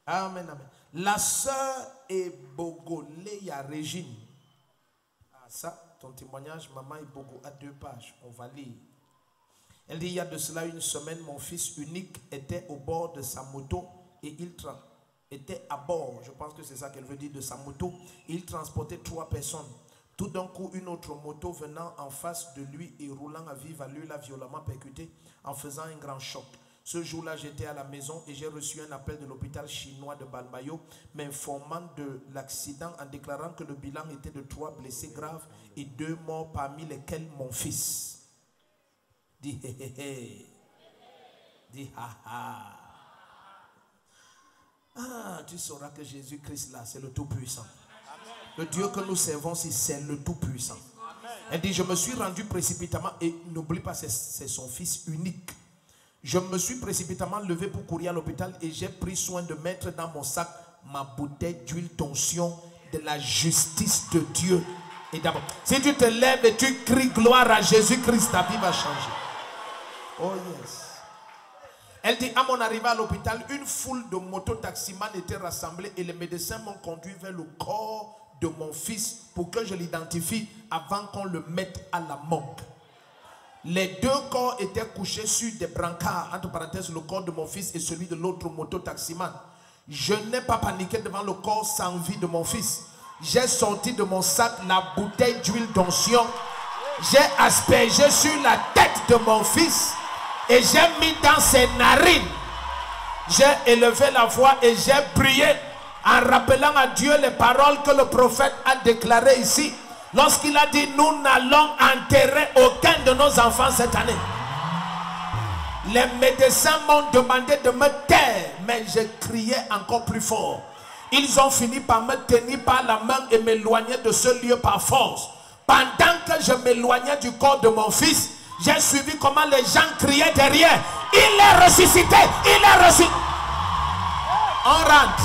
Amen, amen. La sœur Ebogoleya Régine. Ah, ça, ton témoignage, maman Ebogo, à 2 pages. On va lire. Elle dit, il y a de cela une semaine, mon fils unique était au bord de sa moto et il était à bord, je pense que c'est ça qu'elle veut dire, de sa moto. Il transportait 3 personnes. Tout d'un coup, une autre moto venant en face de lui et roulant à vive allure l'a violemment percuté en faisant un grand choc. Ce jour-là, j'étais à la maison et j'ai reçu un appel de l'hôpital chinois de Balmayo m'informant de l'accident en déclarant que le bilan était de 3 blessés graves et 2 morts, parmi lesquels mon fils. Dis hé hé hé. Dis ha ha. Ah, tu sauras que Jésus-Christ là, c'est le Tout-Puissant. Le Dieu que nous servons, c'est le Tout-Puissant. Elle dit, je me suis rendu précipitamment, et n'oublie pas, c'est son fils unique. Je me suis précipitamment levé pour courir à l'hôpital et j'ai pris soin de mettre dans mon sac ma bouteille d'huile d'onction de la justice de Dieu. Et d'abord, si tu te lèves et tu cries gloire à Jésus-Christ, ta vie va changer. Oh yes. Elle dit, à mon arrivée à l'hôpital, une foule de mototaximans était rassemblée et les médecins m'ont conduit vers le corps de mon fils pour que je l'identifie avant qu'on le mette à la morgue. Les 2 corps étaient couchés sur des brancards, entre parenthèses, le corps de mon fils et celui de l'autre mototaximan. Je n'ai pas paniqué devant le corps sans vie de mon fils. J'ai sorti de mon sac la bouteille d'huile d'onction. J'ai aspergé sur la tête de mon fils et j'ai mis dans ses narines. J'ai élevé la voix et j'ai prié en rappelant à Dieu les paroles que le prophète a déclarées ici. Lorsqu'il a dit, nous n'allons enterrer aucun de nos enfants cette année. Les médecins m'ont demandé de me taire, mais je criais encore plus fort. Ils ont fini par me tenir par la main et m'éloigner de ce lieu par force. Pendant que je m'éloignais du corps de mon fils, j'ai suivi comment les gens criaient derrière. Il est ressuscité, il est ressuscité. On rentre,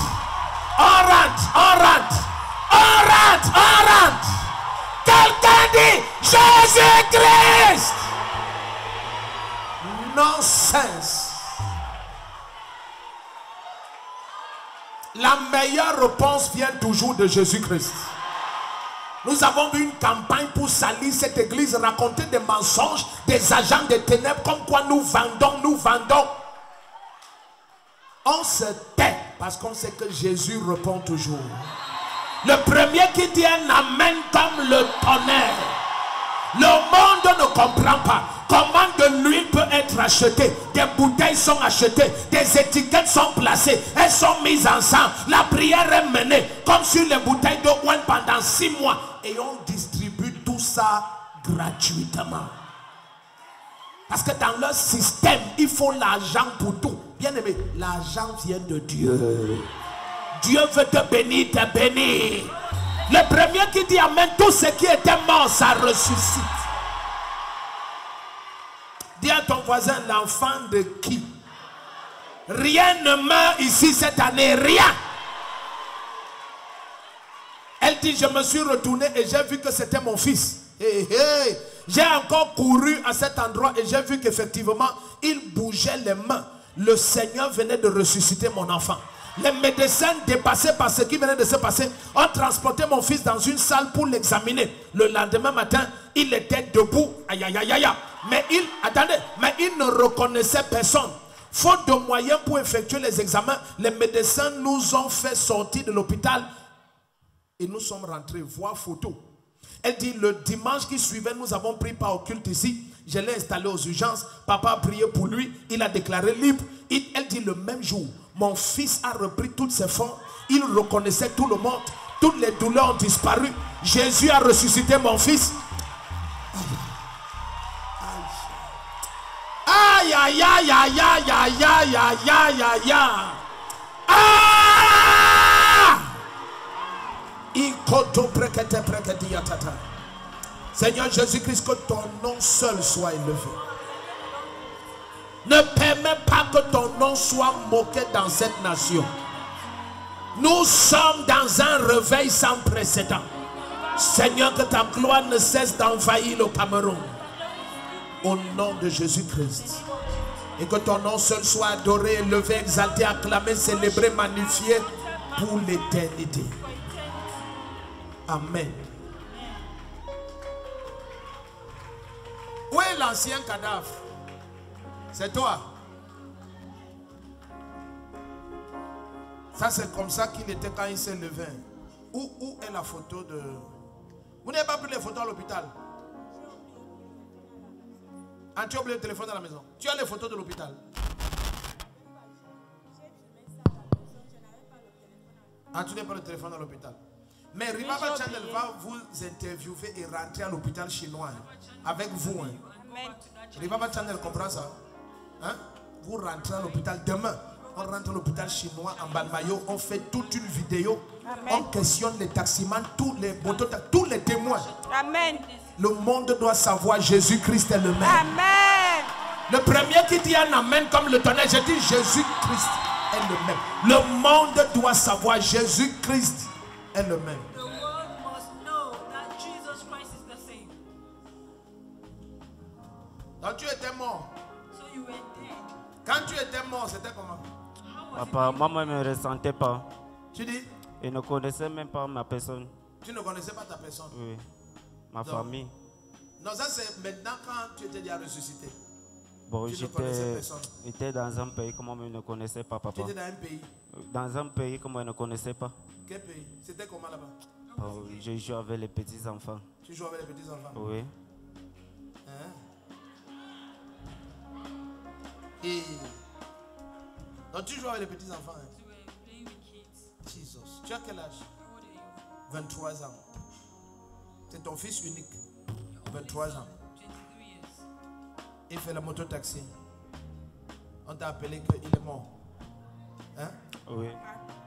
on rentre, on rentre, on rentre, on rentre. Quelqu'un dit Jésus-Christ. Nonsense. La meilleure réponse vient toujours de Jésus-Christ. Nous avons vu une campagne pour salir cette église, raconter des mensonges, des agents des ténèbres, comme quoi nous vendons, nous vendons. On se tait parce qu'on sait que Jésus répond toujours. Le premier qui dit un amen comme le tonnerre. Le monde ne comprend pas comment de l'huile peut être achetée. Des bouteilles sont achetées, des étiquettes sont placées, elles sont mises ensemble. La prière est menée comme sur les bouteilles de wine pendant 6 mois. Et on distribue tout ça gratuitement. Parce que dans leur système, il faut l'argent pour tout. Bien aimé, l'argent vient de Dieu. Dieu veut te bénir, te bénir. Le premier qui dit amen, tout ce qui était mort, ça ressuscite. Dis à ton voisin, l'enfant de qui? Rien ne meurt ici cette année, rien. Elle dit, je me suis retourné et j'ai vu que c'était mon fils. Hey, hey. J'ai encore couru à cet endroit et j'ai vu qu'effectivement, il bougeait les mains. Le Seigneur venait de ressusciter mon enfant. Les médecins, dépassés par ce qui venait de se passer, ont transporté mon fils dans une salle pour l'examiner. Le lendemain matin, il était debout. Aïe, aïe, aïe, aïe. Mais il ne reconnaissait personne. Faute de moyens pour effectuer les examens, les médecins nous ont fait sortir de l'hôpital et nous sommes rentrés. Voir photo. Elle dit, le dimanche qui suivait, nous avons pris part au culte ici. Je l'ai installé aux urgences. Papa a prié pour lui. Il a déclaré libre. Elle dit, le même jour, mon fils a repris toutes ses formes. Il reconnaissait tout le monde. Toutes les douleurs ont disparu. Jésus a ressuscité mon fils. Aïe, aïe, aïe, aïe, aïe, aïe, aïe, aïe, aïe, aïe, aïe. Seigneur Jésus-Christ, que ton nom seul soit élevé. Ne permets pas que ton nom soit moqué dans cette nation. Nous sommes dans un réveil sans précédent. Seigneur, que ta gloire ne cesse d'envahir le Cameroun. Au nom de Jésus-Christ. Et que ton nom seul soit adoré, élevé, exalté, acclamé, célébré, magnifié pour l'éternité. Amen. Où est l'ancien cadavre? C'est toi. Ça, c'est comme ça qu'il était quand il s'est levé. Où est la photo de... Vous n'avez pas pris les photos à l'hôpital? Ah, tu as oublié le téléphone dans la maison. Tu as les photos de l'hôpital? Ah, tu n'as pas le téléphone dans l'hôpital. Mais Ribaba Channel va vous interviewer et rentrer à l'hôpital chinois. Avec vous. Hein. Ribaba Channel comprend ça? Hein? Vous rentrez à l'hôpital demain. On rentre à l'hôpital chinois en Balmayo. On fait toute une vidéo. Amen. On questionne les taximans, tous les motos, tous les témoins. Amen. Le monde doit savoir Jésus-Christ est le même. Amen. Le premier qui dit un amen comme le tonnerre, je dis Jésus-Christ est le même. Le monde doit savoir Jésus-Christ est le même. The world must know that Jesus Christ is the same. Donc tu étais mort. So you were dead. Quand tu étais mort, c'était comment? Papa, maman ne me ressentait pas. Tu dis? Il ne connaissait même pas ma personne. Tu ne connaissais pas ta personne? Oui. Ma famille. Non, ça c'est maintenant quand tu étais déjà ressuscité. Bon, j'étais dans un pays comme on ne connaissait pas, papa. Tu étais dans un pays? Dans un pays comme on ne connaissait pas. Quel pays? C'était comment là-bas? Bon, je joue avec les petits-enfants. Tu joues avec les petits-enfants? Oui. Hein? Et... Donc tu joues avec les petits-enfants? Hein? Jesus. Tu as quel âge? 23 ans. C'est ton fils unique. 23 ans. Il fait la moto-taxi. On t'a appelé qu'il est mort. Hein? Oui.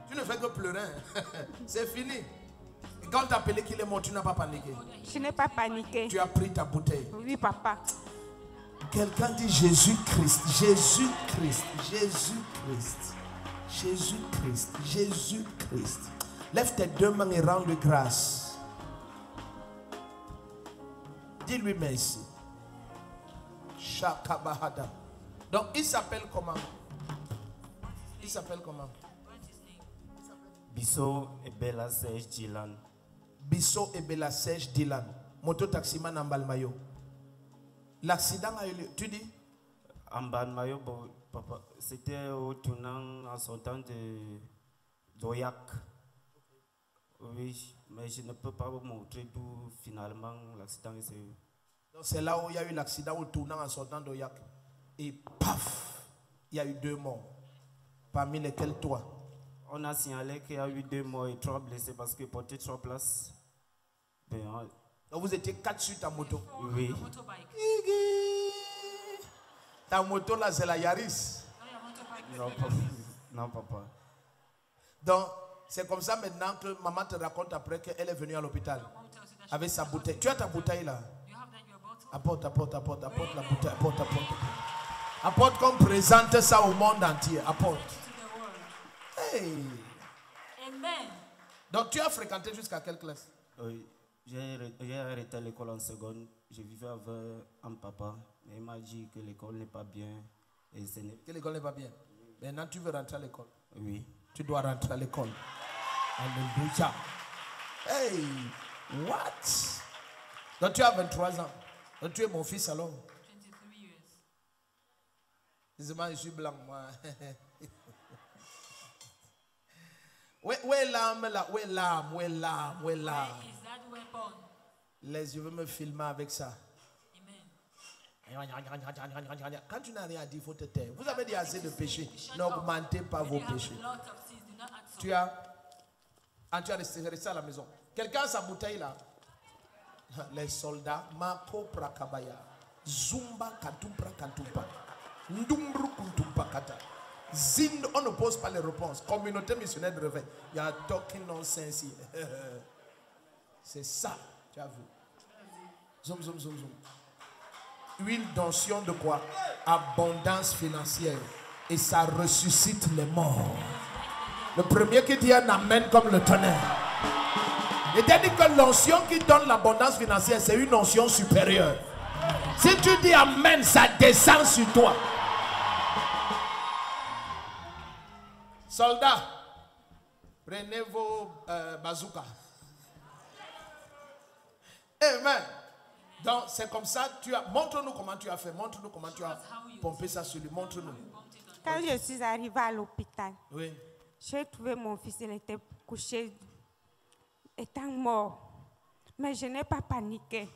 Tu ne fais que pleurer. C'est fini. Et quand on t'a appelé qu'il est mort, tu n'as pas paniqué. Je n'ai pas paniqué. Tu as pris ta bouteille. Oui, papa. Quelqu'un dit Jésus-Christ. Jésus-Christ. Jésus-Christ. Jésus-Christ. Jésus-Christ. Lève tes deux mains et rends-lui grâce. Dis-lui merci. Shakabahada. Donc il s'appelle comment? Il s'appelle comment? Bisso et Bella Serge Dylan. Bisso et Bella Serge Dylan. Moto-taximan en Balmayo. L'accident a eu lieu. Tu dis? En Balmayo, bon, papa, c'était au tournant en sortant de d'Oyak. Oui, mais je ne peux pas vous montrer d'où finalement l'accident s'est eu. Donc c'est là où il y a eu l'accident au tournant en sortant d'Oyak. Et paf, il y a eu 2 morts. Parmi lesquels toi. On a signalé qu'il y a eu 2 morts et 3 blessés parce que portaient 3 places. Donc vous étiez 4 sur ta moto? Oui. Ta moto là c'est la Yaris? Non, papa. Non, papa. Donc c'est comme ça maintenant que maman te raconte après qu'elle est venue à l'hôpital avec sa bouteille. Tu as ta bouteille là? Apporte la bouteille, apporte. Apporte comme présente ça au monde entier. Apporte. Hey. Amen. Donc tu as fréquenté jusqu'à quelle classe? Oui, j'ai arrêté l'école en seconde. Je vivais avec un papa. Mais il m'a dit que l'école n'est pas bien. Et que l'école n'est pas bien. Maintenant tu veux rentrer à l'école? Oui. Tu dois rentrer à l'école. Alléluia. Hey, what? Donc tu as 23 ans. Donc tu es mon fils alors? 23 years. Dis-moi, je suis blanc, moi. Où est l'âme là? Où est l'âme? Où est l'âme? Où est l'âme? Where is that weapon? Je veux me filmer avec ça. Amen. Quand tu n'as rien à dire, il faut te taire. Vous avez dit assez de péchés. N'augmentez pas vos péchés. Tu as resté à la maison. Quelqu'un a sa bouteille là? Les soldats, Mako Prakabaya, Zumba Katumpra Katumpa, Ndumru Kuntumpa Kata. Zind, on ne pose pas les réponses. Communauté missionnaire de réveil. You are talking nonsense here. C'est ça, tu as vu. Zoom. Huile d'onction de quoi? Abondance financière. Et ça ressuscite les morts. Le premier qui dit un amen comme le tonnerre. Il t'a dit que l'onction qui donne l'abondance financière, c'est une onction supérieure. Si tu dis amen, ça descend sur toi. Soldats, prenez vos bazookas. Amen. Donc c'est comme ça, montre-nous comment tu as fait, montre-nous comment tu as pompé ça sur lui, montre-nous. Quand je suis arrivée à l'hôpital, Oui. j'ai trouvé mon fils, il était couché, étant mort. Mais je n'ai pas paniqué.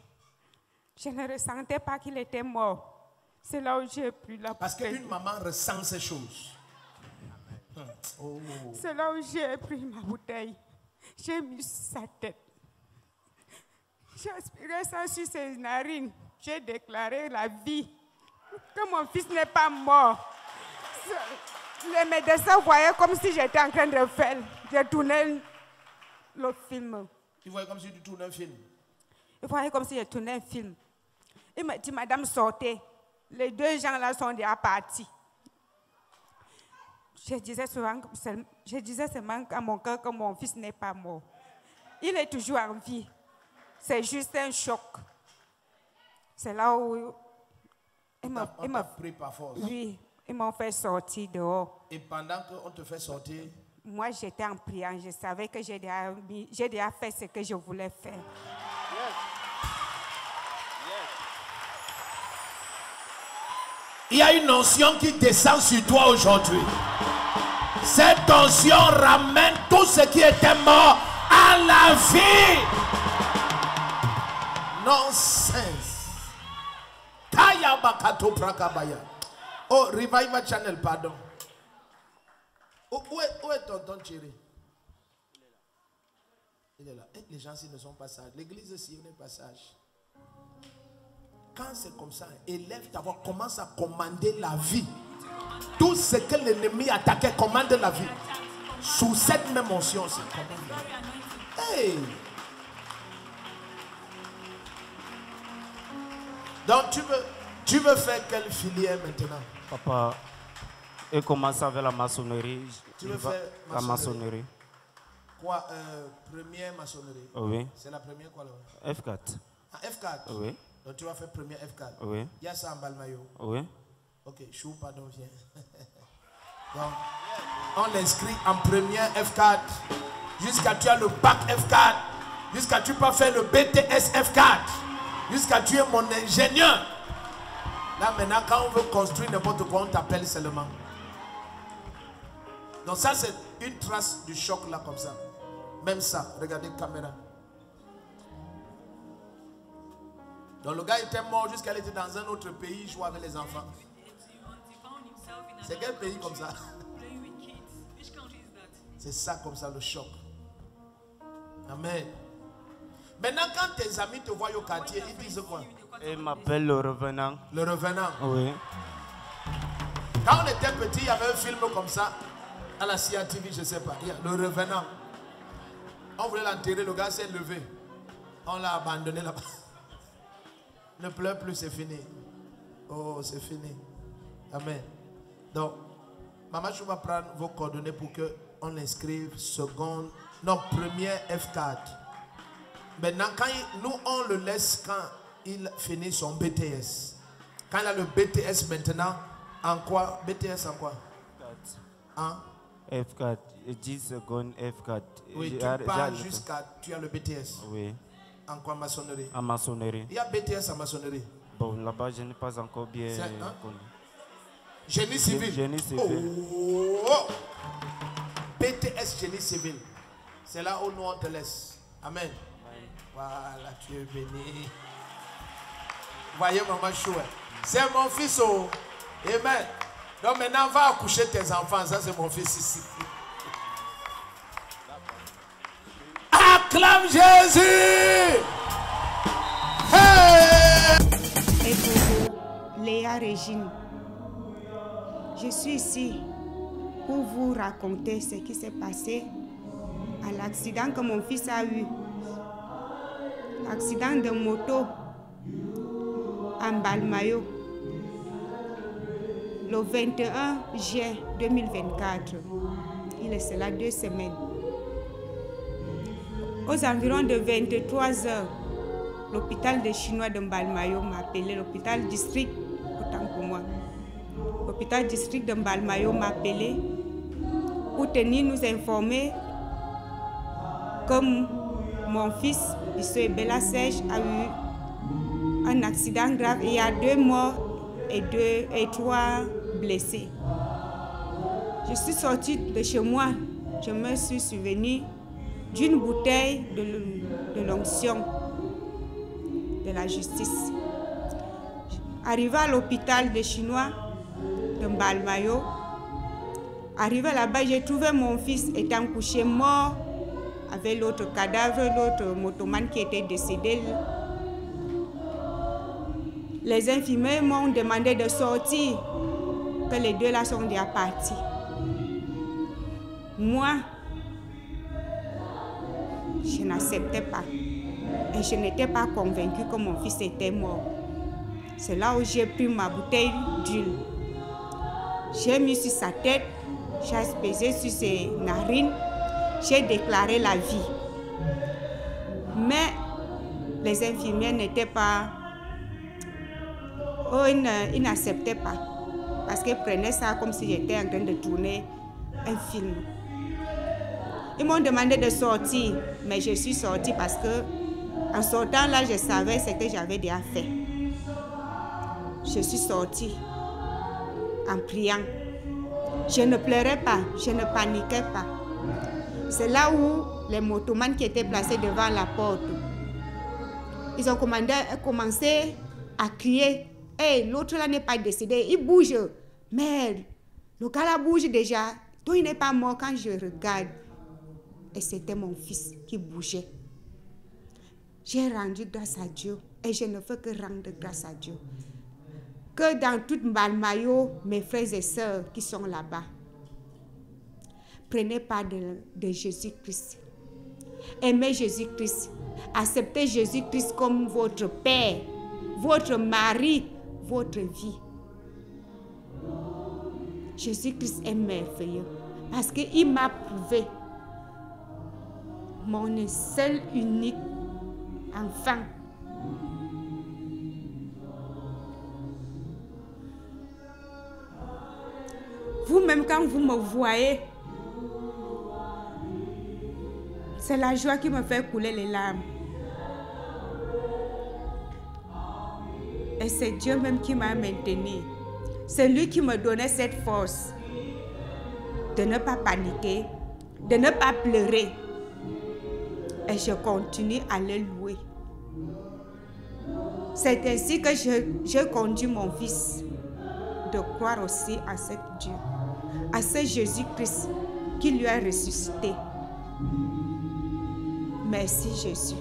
Je ne ressentais pas qu'il était mort. C'est là où j'ai pris la Parce bouteille. qu'une maman ressent ces choses. Oh. C'est là où j'ai pris ma bouteille. J'ai mis sur sa tête. J'ai aspiré ça sur ses narines. J'ai déclaré la vie. Que mon fils n'est pas mort. Les médecins voyaient comme si j'étais en train de faire. J'ai tourné le film. Tu voyais comme si tu tournais un film. Ils voyaient comme si je tournais un film. Il m'a dit, madame, sortez. Les deux gens là sont déjà partis. Je disais seulement à mon cœur que mon fils n'est pas mort. Il est toujours en vie. C'est juste un choc. C'est là où On t'a pris par force. oui, ils m'ont fait sortir dehors. Et pendant qu'on te fait sortir, Moi, j'étais en priant. Je savais que j'ai déjà fait ce que je voulais faire. il y a une onction qui descend sur toi aujourd'hui. Cette onction ramène tout ce qui était mort à la vie. Nonsense. Kaya bakato prakabaya. Oh, Revival Channel, pardon. Où est tonton Thierry? Il est là. Les gens ici ne sont pas sages. L'église ici n'est pas sage. Quand c'est comme ça, élève ta voix, commence à commander la vie. Tout ce que l'ennemi attaquait, commande la vie. Sous cette même onction, c'est commande la vie. Hey! Donc tu veux faire quelle filière maintenant? Papa, et commence avec la maçonnerie. Tu veux Il va- faire la maçonnerie. Quoi? Première maçonnerie. Oui. C'est la première quoi là? F4. Ah, F4. Oui. Donc tu vas faire première F4. Oui. Il y a ça en Balmayo. Oui. Ok, chou, pardon, viens. Donc, on l'inscrit en première F4 jusqu'à tu as le bac F4, jusqu'à tu peux faire le BTS F4, jusqu'à tu es mon ingénieur. Là maintenant, quand on veut construire n'importe quoi, on t'appelle seulement. Donc ça, c'est une trace du choc là comme ça. Même ça, regardez la caméra. Donc le gars était mort jusqu'à il était dans un autre pays, jouer avec les enfants. C'est quel pays comme ça? C'est ça comme ça le choc. Amen. Maintenant quand tes amis te voient au quartier, ils disent quoi? Et m'appelle le revenant. Le revenant. Oui. Quand on était petit, il y avait un film comme ça à la CIA TV, je ne sais pas. Il y a le revenant. On voulait l'enterrer, le gars s'est levé. On l'a abandonné là-bas. Ne pleure plus, c'est fini. Oh, c'est fini. Amen. Donc, maman, je vais prendre vos coordonnées pour qu'on l'inscrive seconde, non, première F4. Maintenant, nous, on le laisse quand il finit son BTS. Quand il a le BTS maintenant, en quoi? BTS en quoi? Hein? F4. 10 secondes F4. Oui, tu pars jusqu'à... Tu as le BTS. Oui. En quoi? Maçonnerie. En maçonnerie. Il y a BTS en maçonnerie. Bon, là-bas, je n'ai pas encore bien Hein? connu. Génie civil. Génie civil. Oh! BTS génie civil. C'est là où nous on te laisse. Amen. Voilà, tu es béni. Voyez maman chouette. C'est mon fils. Oh. Amen. Donc maintenant, va accoucher tes enfants. Ça, c'est mon fils ici. Acclame Jésus. Hey! Et pour Léa Régine, je suis ici pour vous raconter ce qui s'est passé à l'accident que mon fils a eu. L'accident de moto en Balmayo, le 21 juin 2024. Il est cela 2 semaines. Aux environs de 23 heures, l'hôpital des Chinois de Balmayo m'a appelé, l'hôpital district, autant pour moi. L'hôpital district de Balmayo m'a appelé pour tenir nous informer que mon fils, M. Bella Serge, a eu un accident grave et il y a 2 morts et 3 blessés. Je suis sortie de chez moi, je me suis souvenue d'une bouteille de l'onction de la justice. Arrivé à l'hôpital des Chinois de Mbalmayo, arrivé là-bas, j'ai trouvé mon fils étant couché mort avec l'autre cadavre, l'autre motomane qui était décédé. Les infirmiers m'ont demandé de sortir, que les 2 là sont déjà partis. Moi, je n'acceptais pas et je n'étais pas convaincue que mon fils était mort. C'est là où j'ai pris ma bouteille d'huile. J'ai mis sur sa tête, j'ai aspiré sur ses narines, j'ai déclaré la vie. Mais les infirmières n'étaient pas... ils n'acceptaient pas. Parce qu'ils prenaient ça comme si j'étais en train de tourner un film. Ils m'ont demandé de sortir, mais je suis sortie parce que en sortant là, je savais ce que j'avais déjà fait. Je suis sortie en priant. Je ne pleurais pas, je ne paniquais pas. C'est là où les motomanes qui étaient placés devant la porte, ils ont commencé à crier. Hey, l'autre là n'est pas décédé, il bouge. Mais le gars là bouge déjà. Donc il n'est pas mort quand je regarde. Et c'était mon fils qui bougeait. J'ai rendu grâce à Dieu. Et je ne fais que rendre grâce à Dieu. Que dans toute Mbalmayo, mes frères et sœurs qui sont là-bas, prenez part de Jésus-Christ. Aimez Jésus-Christ. Acceptez Jésus-Christ comme votre Père, votre mari, votre vie. Jésus-Christ est merveilleux parce qu'il m'a prouvé, mon seul unique enfant. Vous-même, quand vous me voyez, c'est la joie qui me fait couler les larmes. Et c'est Dieu même qui m'a maintenue. C'est lui qui me donnait cette force de ne pas paniquer, de ne pas pleurer. Et je continue à le louer. C'est ainsi que je conduis mon fils de croire aussi à ce Dieu, à ce Jésus-Christ qui lui a ressuscité. Merci Jésus.